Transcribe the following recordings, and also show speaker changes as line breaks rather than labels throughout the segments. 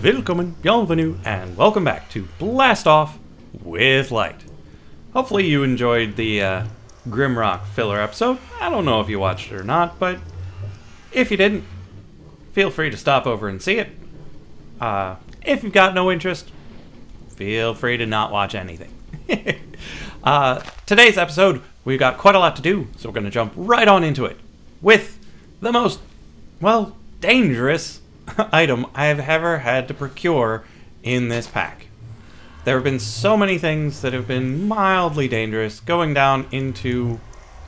Willkommen, bienvenue, and welcome back to Blast Off with Light. Hopefully you enjoyed the Grimrock filler episode. I don't know if you watched it or not, but if you didn't, feel free to stop over and see it. If you've got no interest, feel free to not watch anything. Today's episode, we've got quite a lot to do, so we're going to jump right on into it with the most, well, dangerous item I have ever had to procure in this pack. There have been so many things that have been mildly dangerous. Going down into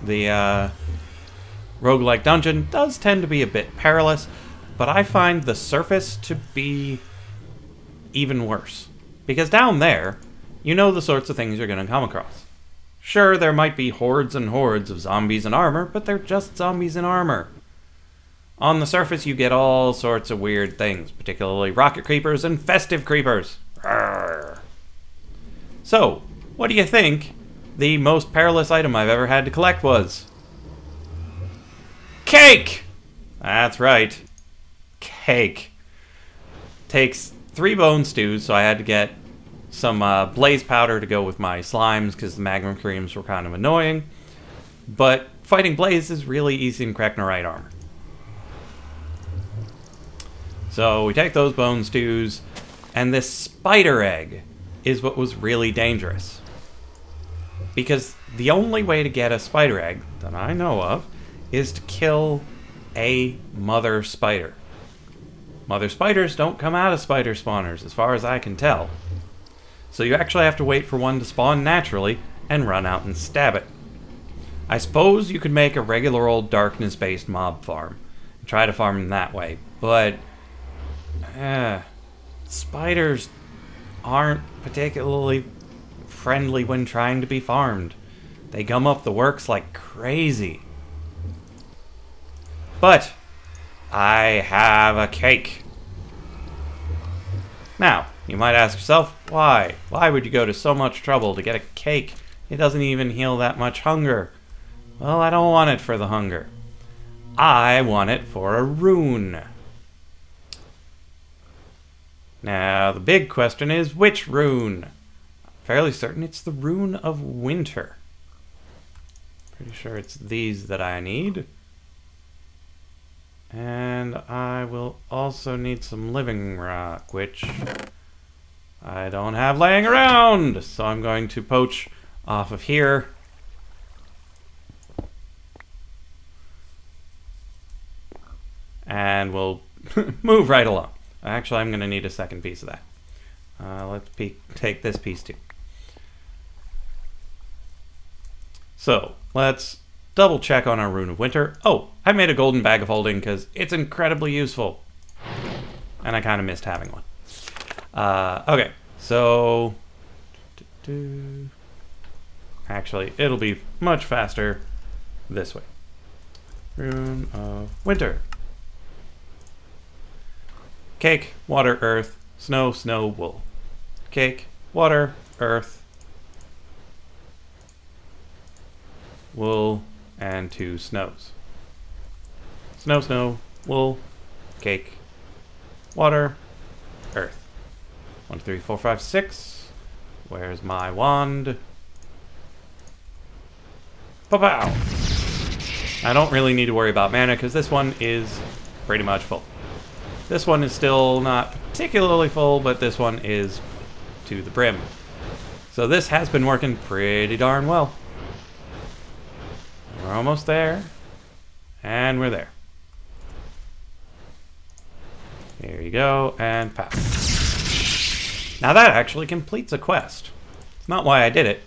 the roguelike dungeon does tend to be a bit perilous, but I find the surface to be even worse. Because down there, you know the sorts of things you're going to come across. Sure, there might be hordes and hordes of zombies in armor, but they're just zombies in armor. On the surface, you get all sorts of weird things, particularly rocket creepers and festive creepers. Arrgh. So, what do you think the most perilous item I've ever had to collect was? Cake! That's right. Cake. Takes 3 bone stews, so I had to get some blaze powder to go with my slimes because the magma creams were kind of annoying. But fighting blaze is really easy in Kreknorite armor. So we take those bone stews, and this spider egg is what was really dangerous. Because the only way to get a spider egg that I know of is to kill a mother spider. Mother spiders don't come out of spider spawners, as far as I can tell. So you actually have to wait for one to spawn naturally and run out and stab it. I suppose you could make a regular old darkness-based mob farm and try to farm them that way, but spiders aren't particularly friendly when trying to be farmed. They gum up the works like crazy. But I have a cake. Now, you might ask yourself, why? Why would you go to so much trouble to get a cake? It doesn't even heal that much hunger. Well, I don't want it for the hunger. I want it for a rune. Now, the big question is, which rune? Fairly certain it's the Rune of Winter. Pretty sure it's these that I need. And I will also need some living rock, which I don't have laying around. So I'm going to poach off of here. And we'll move right along. Actually, I'm going to need a second piece of that. Let's take this piece too. So, let's double check on our Rune of Winter. Oh, I made a golden bag of holding because it's incredibly useful. And I kind of missed having one. Okay, so... Actually, it'll be much faster this way. Rune of Winter. Cake, water, earth, snow, snow, wool. Cake, water, earth, wool, and 2 snows. Snow, snow, wool, cake, water, earth. 1, 2, 3, 4, 5, 6. Where's my wand? Pow-pow! I don't really need to worry about mana because this one is pretty much full. This one is still not particularly full, but this one is to the brim. So this has been working pretty darn well. We're almost there. And we're there. Here you go, and pow. Now that actually completes a quest. It's not why I did it.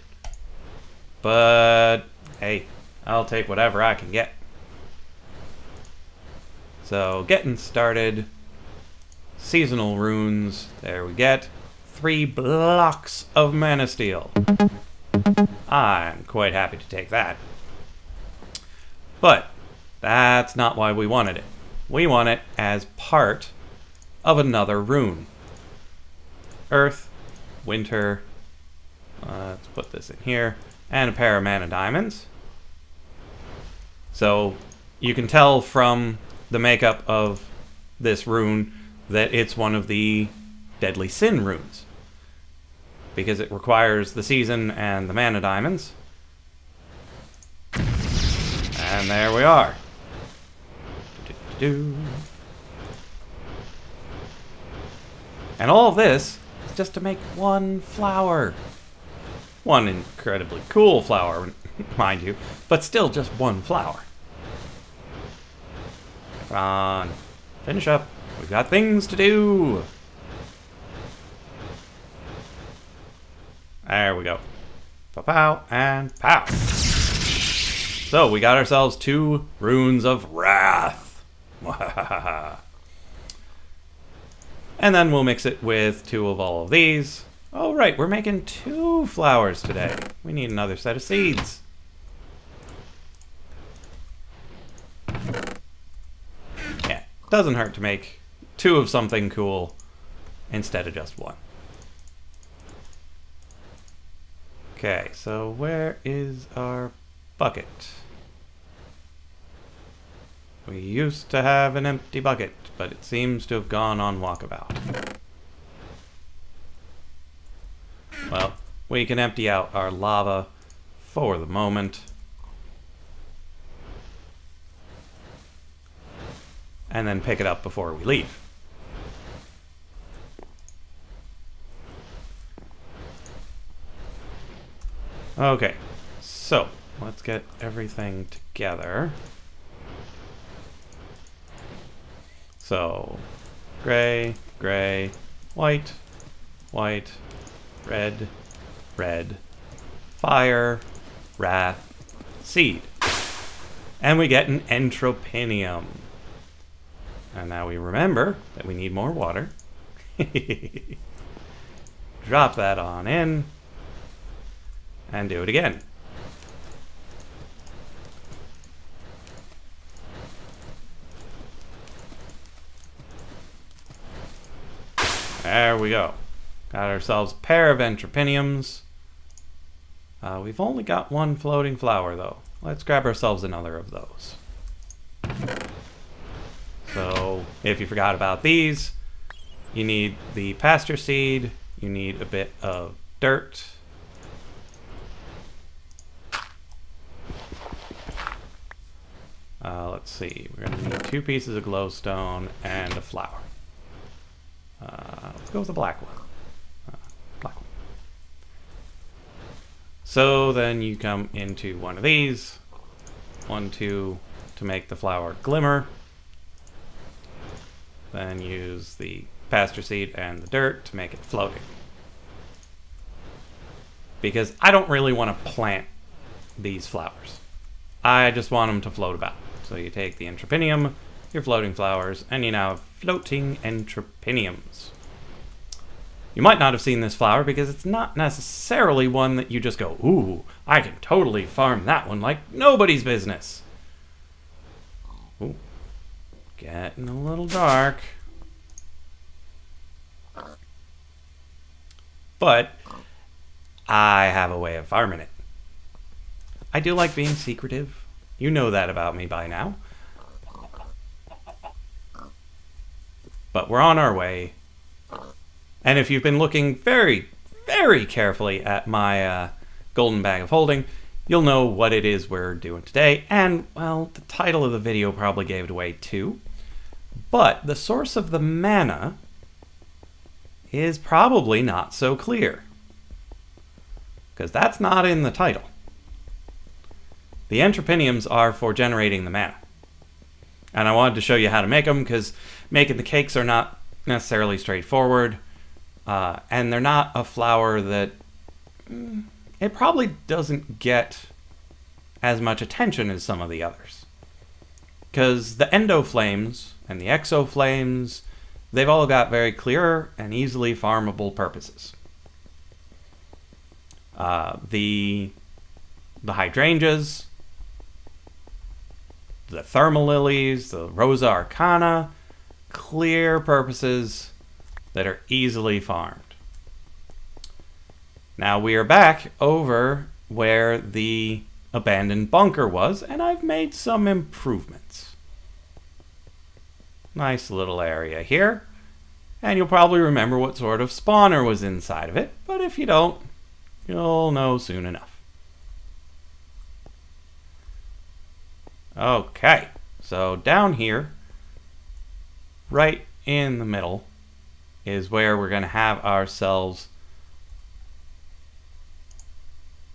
But, hey, I'll take whatever I can get. So, getting started. Seasonal runes, there we get 3 blocks of mana steel. I'm quite happy to take that. But that's not why we wanted it. We want it as part of another rune. Earth, Winter, let's put this in here, and a pair of mana diamonds. So you can tell from the makeup of this rune that it's one of the Deadly Sin runes. Because it requires the season and the mana diamonds. And there we are. And all of this is just to make one flower. One incredibly cool flower, mind you, but still just one flower. Come on, finish up. We've got things to do. There we go. Pow, and pow. So we got ourselves 2 runes of wrath. And then we'll mix it with 2 of all of these. Oh right, we're making 2 flowers today. We need another set of seeds. Yeah, doesn't hurt to make 2 of something cool instead of just 1. Okay, so where is our bucket? We used to have an empty bucket, but it seems to have gone on walkabout. Well, we can empty out our lava for the moment. And then pick it up before we leave. Okay, so let's get everything together. So, gray, gray, white, white, red, red, fire, wrath, seed. And we get an entropinium. And now we remember that we need more water. Drop that on in. And do it again. There we go. Got ourselves a pair of entropiniums. We've only got 1 floating flower though. Let's grab ourselves another of those. So if you forgot about these, you need the pasture seed, you need a bit of dirt. Let's see, we're going to need 2 pieces of glowstone and a flower. Let's go with the black one. Black one. So then you come into one of these. 1, 2 to make the flower glimmer. Then use the pasture seed and the dirt to make it floating. Because I don't really want to plant these flowers. I just want them to float about. So you take the entropinium, your floating flowers, and you now have floating entropiniums. You might not have seen this flower because it's not necessarily one that you just go, ooh, I can totally farm that one like nobody's business. Ooh, getting a little dark. But I have a way of farming it. I do like being secretive. You know that about me by now. But we're on our way. And if you've been looking very, very carefully at my golden bag of holding, you'll know what it is we're doing today. And, well, the title of the video probably gave it away too. But the source of the mana is probably not so clear. Because that's not in the title. The entropiniums are for generating the mana. And I wanted to show you how to make them because making the cakes are not necessarily straightforward. And they're not a flower that... it probably doesn't get as much attention as some of the others. Because the endo flames and the exo flames, they've all got very clear and easily farmable purposes. The hydrangeas, the thermal lilies, the Rosa Arcana, clear purposes that are easily farmed. Now we are back over where the abandoned bunker was, and I've made some improvements. Nice little area here. And you'll probably remember what sort of spawner was inside of it, but if you don't, you'll know soon enough. Okay, so down here, right in the middle, is where we're going to have ourselves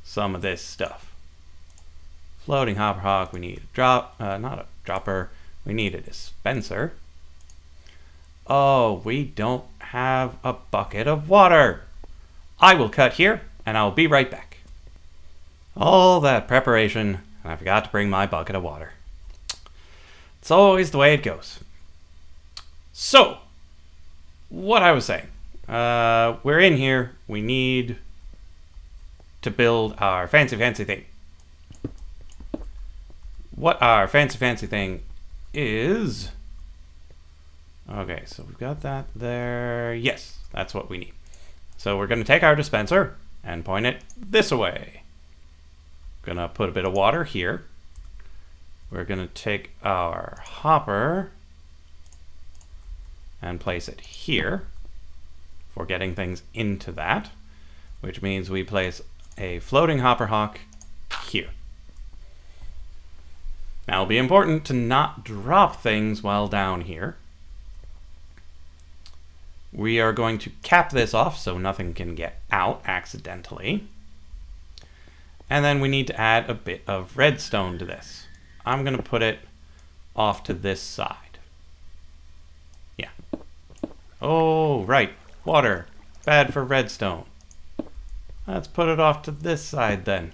some of this stuff. Floating hopper hawk, we need a not a dropper, we need a dispenser. Oh, we don't have a bucket of water. I will cut here, and I'll be right back. All that preparation, and I forgot to bring my bucket of water. It's always the way it goes. So, what I was saying. We're in here. We need to build our fancy thing. What our fancy thing is... Okay, so we've got that there. Yes, that's what we need. So we're going to take our dispenser and point it this way. Gonna put a bit of water here. We're going to take our hopper and place it here for getting things into that, which means we place a floating hopper hawk here. Now it'll be important to not drop things while down here. We are going to cap this off so nothing can get out accidentally. And then we need to add a bit of redstone to this. I'm going to put it off to this side. Yeah. Oh, right. Water. Bad for redstone. Let's put it off to this side then.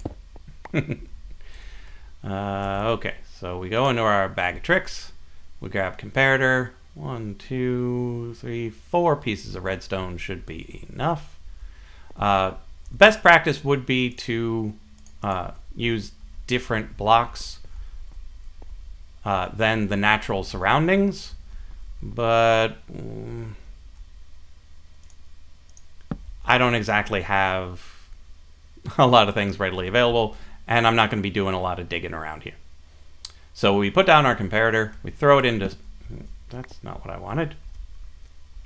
Okay, so we go into our bag of tricks. We grab comparator. 1, 2, 3, 4 pieces of redstone should be enough. Best practice would be to use different blocks than the natural surroundings, but I don't exactly have a lot of things readily available, and I'm not going to be doing a lot of digging around here. So we put down our comparator, we throw it into... That's not what I wanted.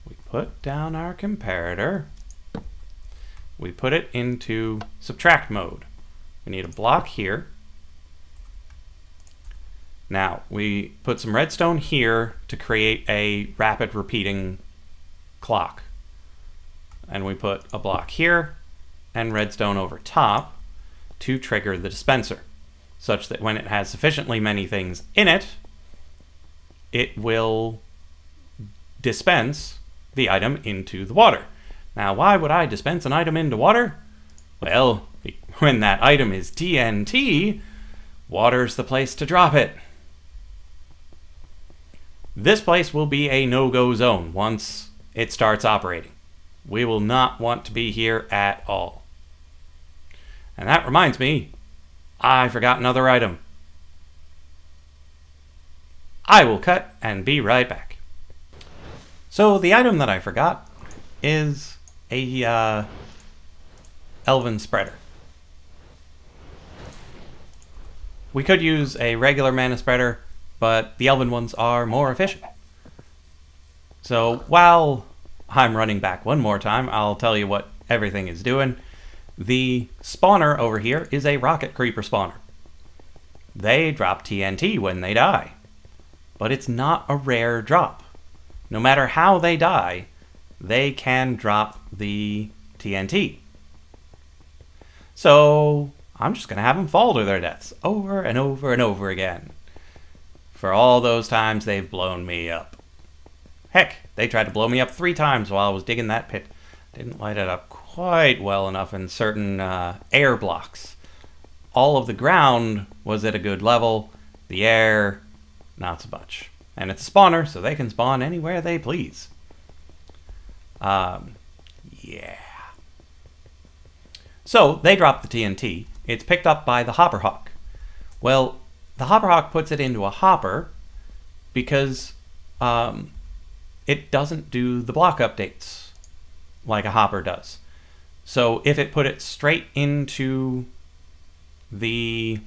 We put down our comparator. We put it into subtract mode. We need a block here. Now, we put some redstone here to create a rapid repeating clock. And we put a block here and redstone over top to trigger the dispenser, such that when it has sufficiently many things in it, it will dispense the item into the water. Now, why would I dispense an item into water? Well, when that item is TNT, water's the place to drop it. This place will be a no-go zone once it starts operating. We will not want to be here at all. And that reminds me, I forgot another item. I will cut and be right back. So the item that I forgot is a elven spreader. We could use a regular mana spreader, but the elven ones are more efficient. So while I'm running back one more time, I'll tell you what everything is doing. The spawner over here is a rocket creeper spawner. They drop TNT when they die. But it's not a rare drop. No matter how they die, they can drop the TNT. So I'm just going to have them fall to their deaths over and over and over again. For all those times they've blown me up. Heck, they tried to blow me up 3 times while I was digging that pit. Didn't light it up quite well enough in certain air blocks. All of the ground was at a good level. The air... not so much. And it's a spawner, so they can spawn anywhere they please. Yeah. So, they drop the TNT. It's picked up by the hopper hawk. Well, the hopper hawk puts it into a hopper because it doesn't do the block updates like a hopper does. So, if it put it straight into the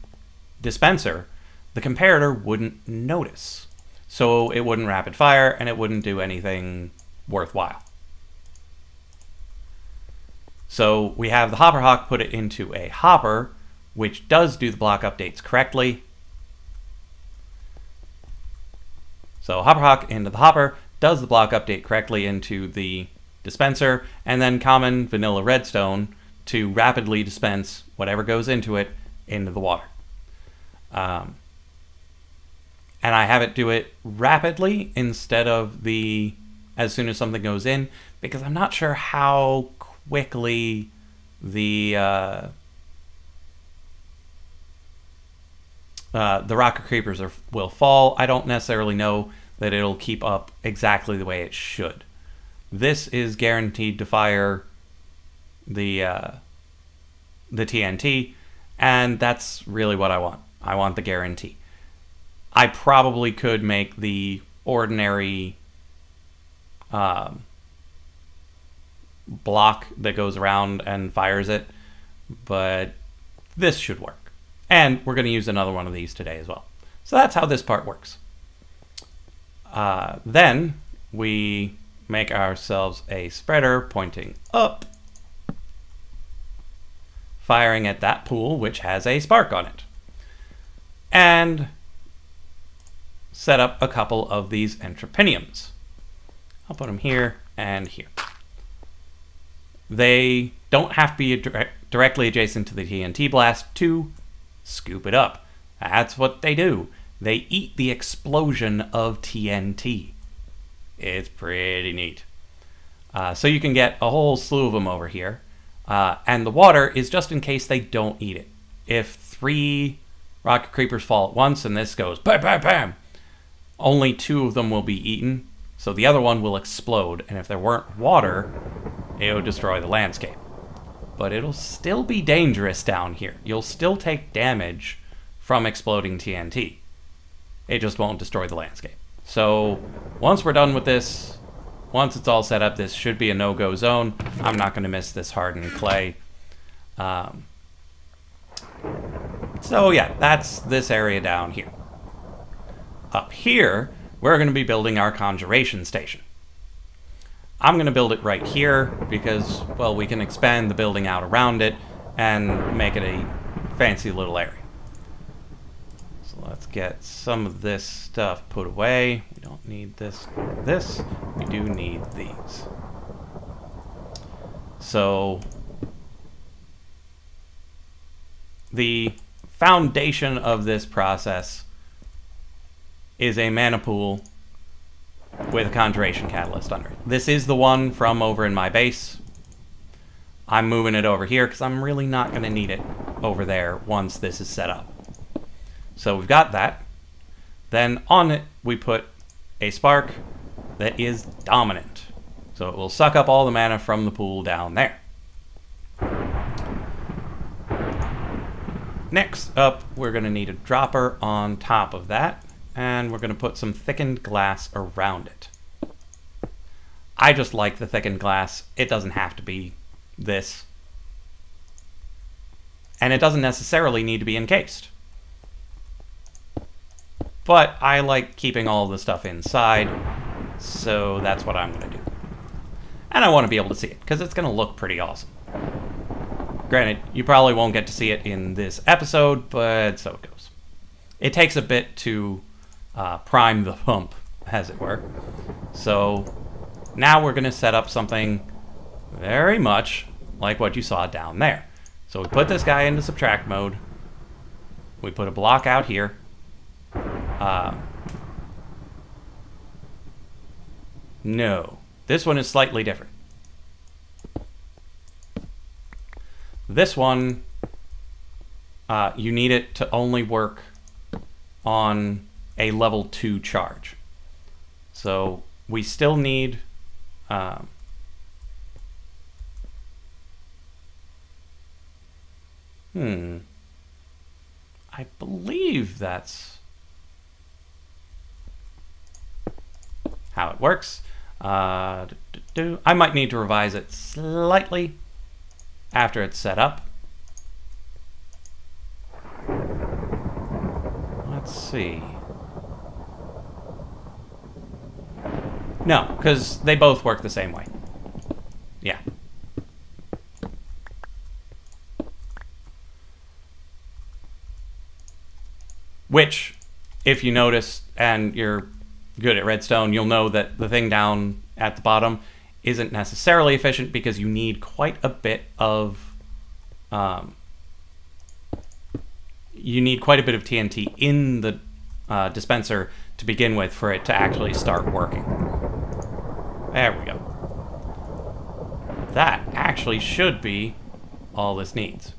dispenser, the comparator wouldn't notice. So it wouldn't rapid fire and it wouldn't do anything worthwhile. So we have the hopper hawk put it into a hopper, which does do the block updates correctly. So hopper hawk into the hopper does the block update correctly into the dispenser, and then common vanilla redstone to rapidly dispense whatever goes into it into the water. And I have it do it rapidly instead of the as soon as something goes in, because I'm not sure how quickly the rocket creepers will fall. I don't necessarily know that it'll keep up exactly the way it should. This is guaranteed to fire the TNT, and that's really what I want. I want the guarantee. I probably could make the ordinary block that goes around and fires it, but this should work. And we're going to use another one of these today as well. So that's how this part works. Then we make ourselves a spreader pointing up, firing at that pool which has a spark on it. And set up a couple of these entrepiniums. I'll put them here and here. They don't have to be directly adjacent to the TNT blast to scoop it up. That's what they do. They eat the explosion of TNT. It's pretty neat. So you can get a whole slew of them over here. And the water is just in case they don't eat it. If 3 rocket creepers fall at once and this goes bam, bam, bam, only 2 of them will be eaten. So the other one will explode. And if there weren't water, it would destroy the landscape. But it'll still be dangerous down here. You'll still take damage from exploding TNT. It just won't destroy the landscape. So once we're done with this, once it's all set up, this should be a no-go zone. I'm not going to miss this hardened clay. So yeah, that's this area down here. Up here, we're going to be building our Conjuration Station. I'm going to build it right here because, well, we can expand the building out around it and make it a fancy little area. So let's get some of this stuff put away. We don't need this or this. We do need these. So the foundation of this process is a mana pool with a Conjuration Catalyst under it. This is the one from over in my base. I'm moving it over here because I'm really not going to need it over there once this is set up. So we've got that. Then on it, we put a spark that is dominant. So it will suck up all the mana from the pool down there. Next up, we're going to need a dropper on top of that. And we're going to put some thickened glass around it. I just like the thickened glass. It doesn't have to be this. And it doesn't necessarily need to be encased. But I like keeping all the stuff inside, so that's what I'm going to do. And I want to be able to see it, because it's going to look pretty awesome. Granted, you probably won't get to see it in this episode, but so it goes. It takes a bit to prime the pump, as it were. So now we're going to set up something very much like what you saw down there. So we put this guy into subtract mode. We put a block out here. No, this one is slightly different. This one, you need it to only work on a level 2 charge. So we still need I believe that's how it works. I might need to revise it slightly after it's set up. Let's see. No, because they both work the same way. Yeah. Which, if you notice, and you're good at redstone, you'll know that the thing down at the bottom isn't necessarily efficient because you need quite a bit of TNT in the dispenser to begin with for it to actually start working. There we go. That actually should be all this needs.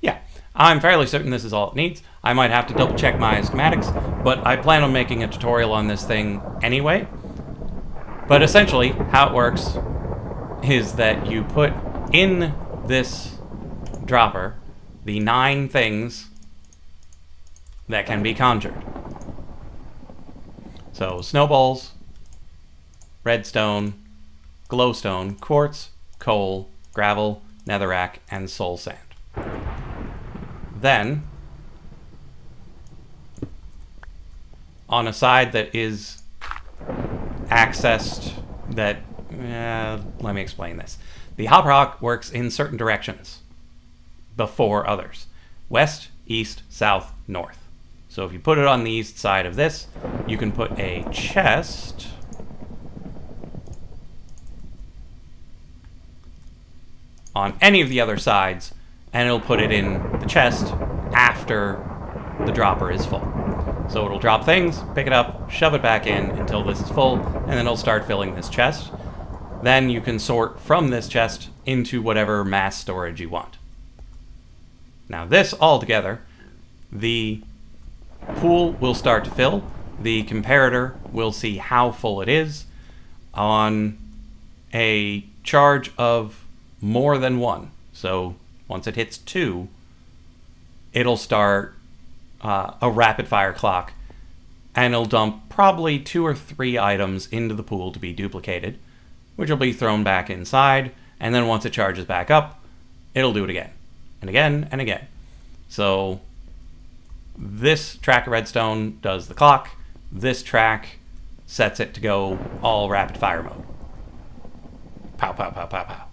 Yeah, I'm fairly certain this is all it needs. I might have to double check my schematics, but I plan on making a tutorial on this thing anyway. But essentially, how it works is that you put in this dropper the 9 things that can be conjured. So, snowballs, redstone, glowstone, quartz, coal, gravel, netherrack, and soul sand. Then, on a side that is accessed, let me explain this. The hopper rock works in certain directions before others. West, east, south, north. So if you put it on the east side of this, you can put a chest on any of the other sides, and it'll put it in the chest after the dropper is full. So it'll drop things, pick it up, shove it back in until this is full, and then it'll start filling this chest. Then you can sort from this chest into whatever mass storage you want. Now this all together, the pool will start to fill. The comparator will see how full it is on a charge of more than 1. So once it hits 2, it'll start a rapid fire clock, and it'll dump probably 2 or 3 items into the pool to be duplicated, which will be thrown back inside, and then once it charges back up, it'll do it again, and again, and again. So this track of redstone does the clock, this track sets it to go all rapid fire mode. Pow, pow, pow, pow, pow.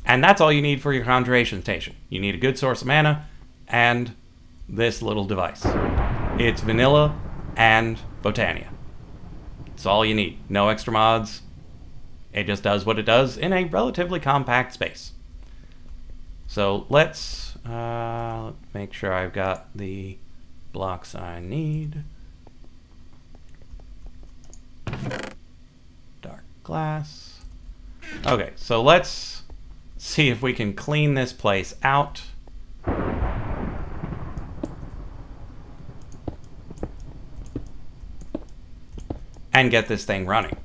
And that's all you need for your Conjuration Station. You need a good source of mana, and this little device. It's vanilla and Botania. It's all you need. No extra mods. It just does what it does in a relatively compact space. So let's make sure I've got the blocks I need. Dark glass. Okay, so let's see if we can clean this place out. And get this thing running.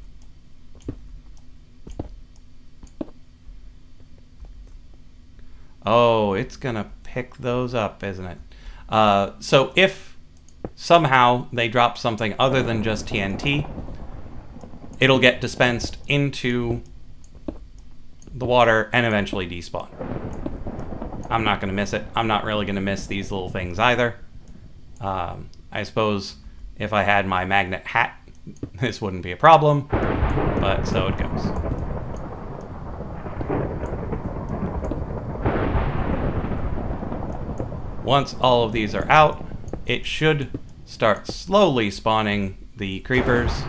Oh, it's gonna pick those up, isn't it? So if somehow they drop something other than just TNT, it'll get dispensed into the water and eventually despawn. I'm not gonna miss it. I'm not really gonna miss these little things either. I suppose if I had my magnet hat, this wouldn't be a problem, but so it goes. Once all of these are out, it should start slowly spawning the creepers,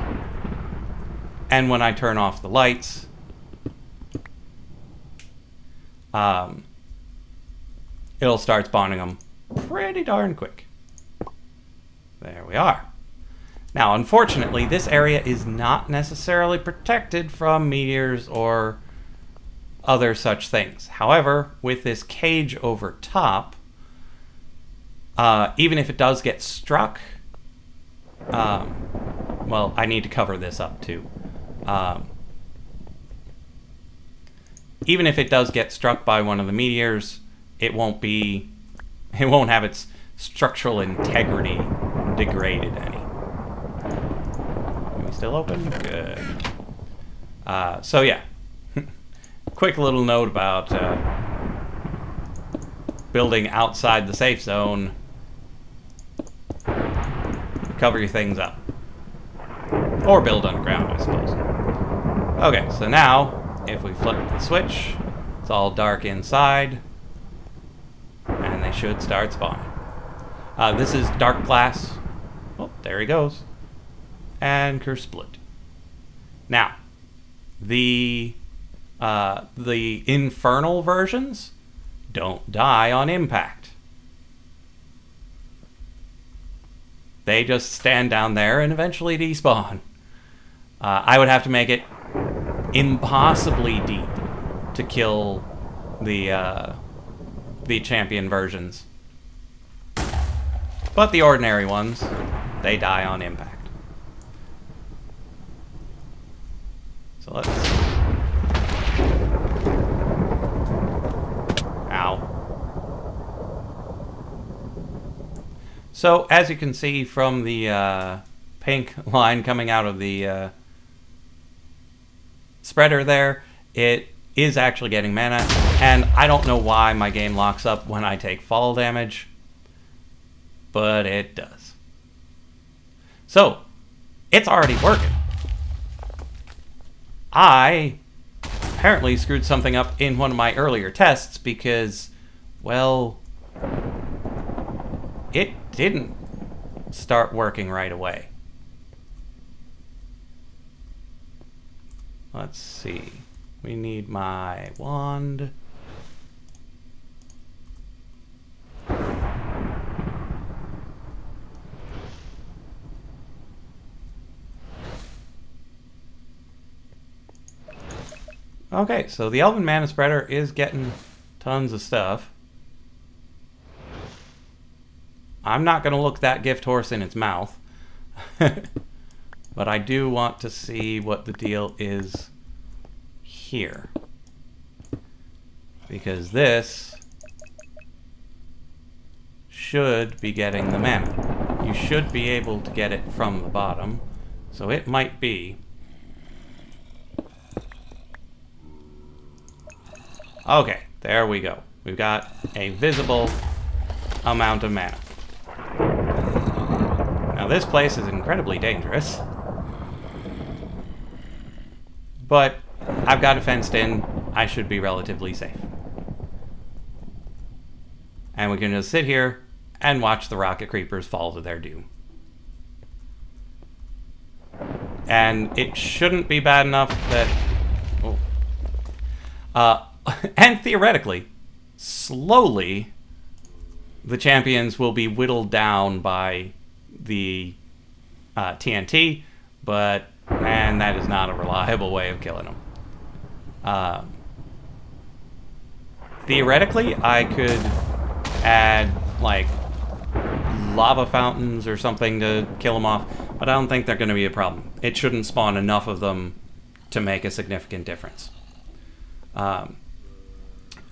and when I turn off the lights, it'll start spawning them pretty darn quick. There we are. Now, unfortunately, this area is not necessarily protected from meteors or other such things. However, with this cage over top, even if it does get struck, well, I need to cover this up too. Even if it does get struck by one of the meteors, it won't have its structural integrity degraded any. Still open? Good. So yeah, quick little note about building outside the safe zone. Cover your things up. Or build underground, I suppose. Okay, so now, if we flip the switch, It's all dark inside. And they should start spawning. This is dark glass. Oh, there he goes. And curse split. Now, the infernal versions don't die on impact. They just stand down there and eventually despawn. I would have to make it impossibly deep to kill the champion versions. But the ordinary ones, they die on impact. So let's... Ow. So, as you can see from the pink line coming out of the spreader there, it is actually getting mana, and I don't know why my game locks up when I take fall damage, but it does. So, it's already working. I apparently screwed something up in one of my earlier tests because, well, it didn't start working right away. Let's see. We need my wand. Okay, so the Elven Mana Spreader is getting tons of stuff. I'm not going to look that gift horse in its mouth. But I do want to see what the deal is here. Because this should be getting the mana. You should be able to get it from the bottom. So it might be... Okay, there we go. We've got a visible amount of mana. Now this place is incredibly dangerous. But I've got it fenced in. I should be relatively safe. And we can just sit here and watch the rocket creepers fall to their doom. And it shouldn't be bad enough that... Oh. And theoretically, slowly, the champions will be whittled down by the TNT, but man, that is not a reliable way of killing them. Theoretically, I could add, like, lava fountains or something to kill them off, but I don't think they're going to be a problem. It shouldn't spawn enough of them to make a significant difference.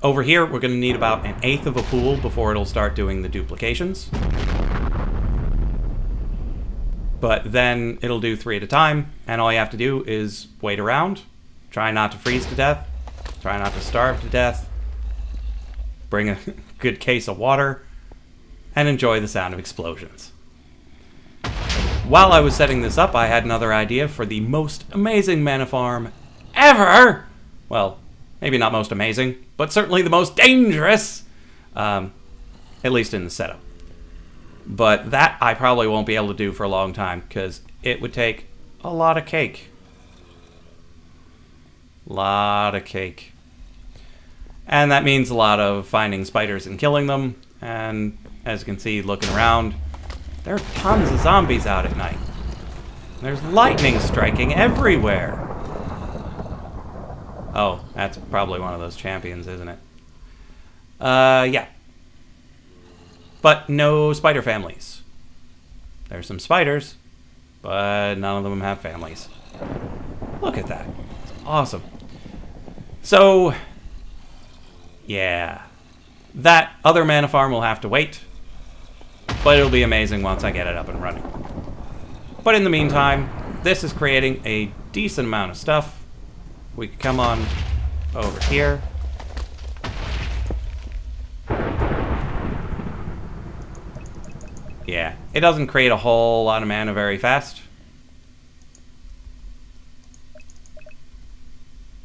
Over here, we're going to need about 1/8 of a pool before it'll start doing the duplications. But then it'll do 3 at a time, and all you have to do is wait around, try not to freeze to death, try not to starve to death, bring a good case of water, and enjoy the sound of explosions. While I was setting this up, I had another idea for the most amazing mana farm ever! Well, maybe not most amazing, but certainly the most dangerous, at least in the setup. But that I probably won't be able to do for a long time, because it would take a lot of cake. Lot of cake. And that means a lot of finding spiders and killing them, and as you can see, looking around, there are tons of zombies out at night. There's lightning striking everywhere. Oh, that's probably one of those champions, isn't it? Yeah. But no spider families. There's some spiders, but none of them have families. Look at that. It's awesome. So, yeah. That other mana farm will have to wait, but it'll be amazing once I get it up and running. But in the meantime, this is creating a decent amount of stuff. We could come on over here. Yeah, it doesn't create a whole lot of mana very fast.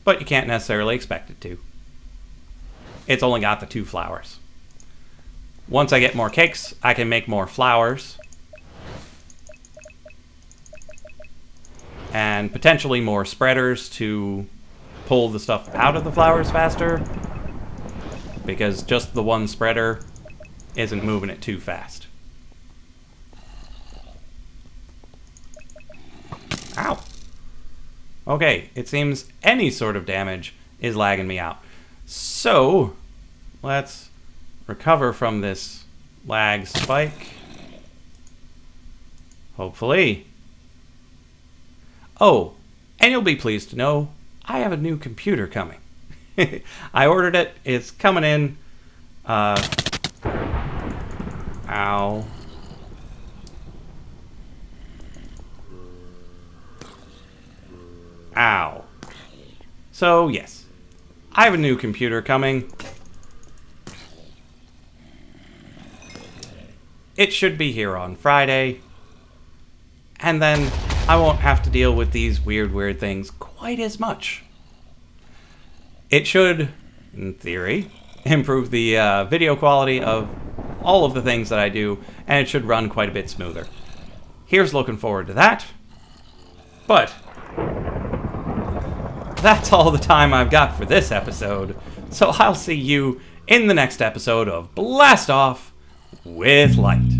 But you can't necessarily expect it to. it's only got the 2 flowers. Once I get more cakes, I can make more flowers. And potentially more spreaders to pull the stuff out of the flowers faster. Because just the one spreader isn't moving it too fast. Ow! Okay, it seems any sort of damage is lagging me out. So, let's recover from this lag spike. Hopefully. Oh, and you'll be pleased to know I have a new computer coming. I ordered it. It's coming in. Ow. Ow. So, yes. I have a new computer coming. It should be here on Friday. And then I won't have to deal with these weird things quite as much. It should, in theory, improve the video quality of all of the things that I do, and it should run quite a bit smoother. Here's looking forward to that. But that's all the time I've got for this episode, so I'll see you in the next episode of Blast Off with Light.